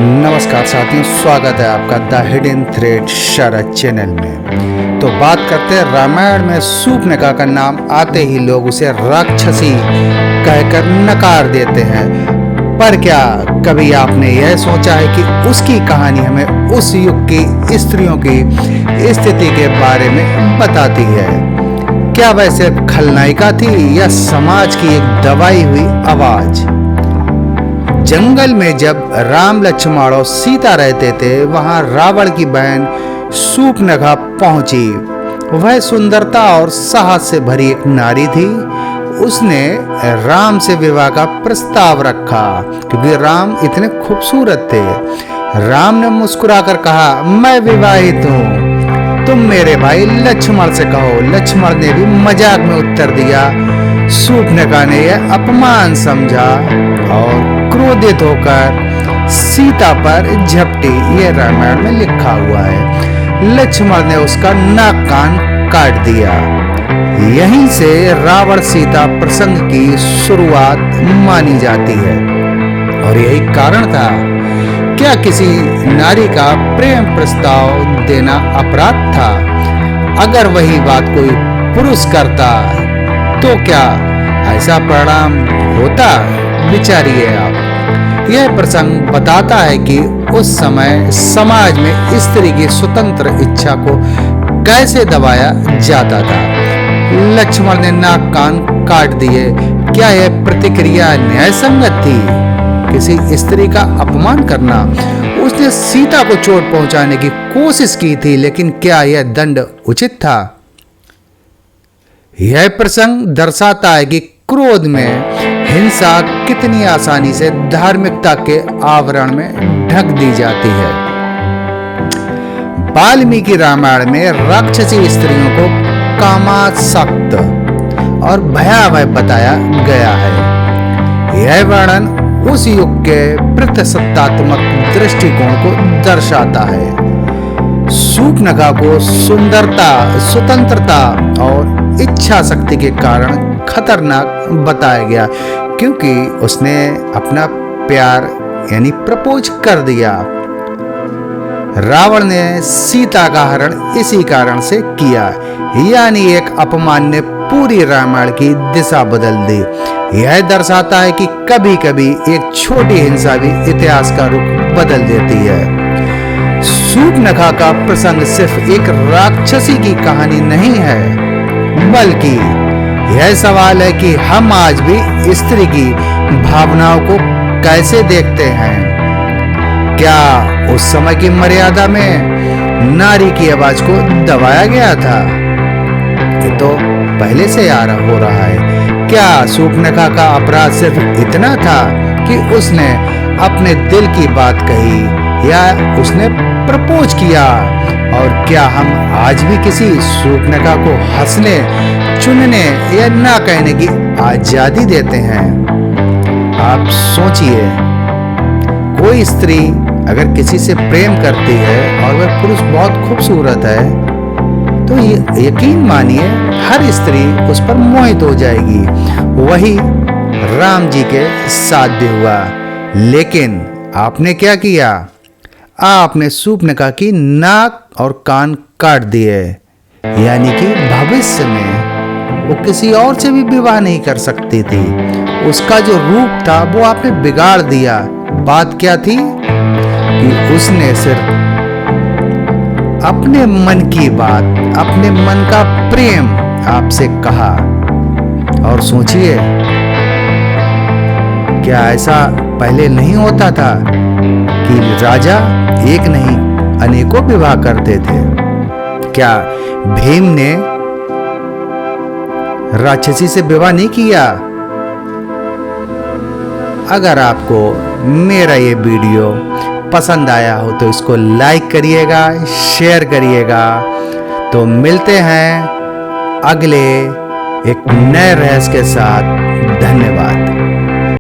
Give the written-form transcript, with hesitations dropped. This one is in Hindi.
नमस्कार साथियों, स्वागत है आपका the hidden thread Sharad channel में। तो बात करते हैं रामायण में शूर्पणखा का नाम आते ही लोग उसे राक्षसी कहकर नकार देते हैं। पर क्या कभी आपने यह सोचा है कि उसकी कहानी हमें उस युग की स्त्रियों की स्थिति के बारे में बताती है? क्या वह सिर्फ खलनायिका थी या समाज की एक दबाई हुई आवाज? जंगल में जब राम लक्ष्मण और सीता रहते थे, वहां रावण की बहन शूर्पणखा पहुंची। वह सुंदरता और साहस से भरी एक नारी थी। उसने राम से विवाह का प्रस्ताव रखा क्योंकि राम इतने खूबसूरत थे। राम ने मुस्कुराकर कहा, मैं विवाहित हूँ, तुम मेरे भाई लक्ष्मण से कहो। लक्ष्मण ने भी मजाक में उत्तर दिया। शूर्पणखा ने यह अपमान समझा और क्रोधित होकर सीता पर झपटी। यह रामायण में लिखा हुआ है। लक्ष्मण ने उसका नाक कान काट दिया। यहीं से रावण सीता प्रसंग की शुरुआत मानी जाती है और यही कारण था। क्या किसी नारी का प्रेम प्रस्ताव देना अपराध था? अगर वही बात कोई पुरुष करता तो क्या ऐसा परिणाम होता? विचारिए आप। यह प्रसंग बताता है कि उस समय समाज में स्त्री की स्वतंत्र इच्छा को कैसे दबाया जाता था। लक्ष्मण ने नाक कान काट दिए। क्या यह प्रतिक्रिया न्याय संगत थी? किसी स्त्री का अपमान करना? उसने सीता को चोट पहुंचाने की कोशिश की थी, लेकिन क्या यह दंड उचित था? यह प्रसंग दर्शाता है कि क्रोध में हिंसा कितनी आसानी से धार्मिकता के आवरण में ढक दी जाती है। वाल्मीकि रामायण में राक्षसी स्त्रियों को कामासक्त और भयावह बताया गया है। यह वर्णन उस युग के प्रतिसत्तात्मक दृष्टिकोण को दर्शाता है। शूर्पणखा को सुंदरता, स्वतंत्रता और इच्छा शक्ति के कारण खतरनाक बताया गया क्योंकि उसने अपना प्यार यानी प्रपोज कर दिया। रावण ने सीता का हरण इसी कारण से किया, यानी एक अपमान ने पूरी रामायण की दिशा बदल दी। यह दर्शाता है कि कभी कभी एक छोटी हिंसा भी इतिहास का रुख बदल देती है। शूर्पणखा का प्रसंग सिर्फ एक राक्षसी की कहानी नहीं है, बल्कि यह सवाल है कि हम आज भी स्त्री की भावनाओं को कैसे देखते हैं। क्या उस समय की मर्यादा में नारी की आवाज को दबाया गया था? ये तो पहले से हो रहा है। क्या शूर्पणखा का अपराध सिर्फ इतना था कि उसने अपने दिल की बात कही या उसने प्रपोज किया? और क्या हम आज भी किसी शूर्पणखा को हंसने, चुनने या ना कहने की आजादी देते हैं? आप सोचिए, कोई स्त्री अगर किसी से प्रेम करती है और वह पुरुष बहुत खूबसूरत है तो यकीन मानिए हर स्त्री उस पर मोहित हो जाएगी। वही राम जी के साथ भी हुआ। लेकिन आपने क्या किया? आपने शूर्पणखा की नाक और कान काट दिए, यानी कि भविष्य में वो किसी और से भी विवाह नहीं कर सकती थी। उसका जो रूप था वो आपने बिगाड़ दिया। बात क्या थी कि उसने सिर्फ अपने मन की बात, अपने मन का प्रेम आपसे कहा। और सोचिए, क्या ऐसा पहले नहीं होता था कि राजा एक नहीं अनेकों विवाह करते थे? क्या भीम ने राक्षसी से विवाह नहीं किया? अगर आपको मेरा ये वीडियो पसंद आया हो तो इसको लाइक करिएगा, शेयर करिएगा। तो मिलते हैं अगले एक नए रहस्य के साथ। धन्यवाद।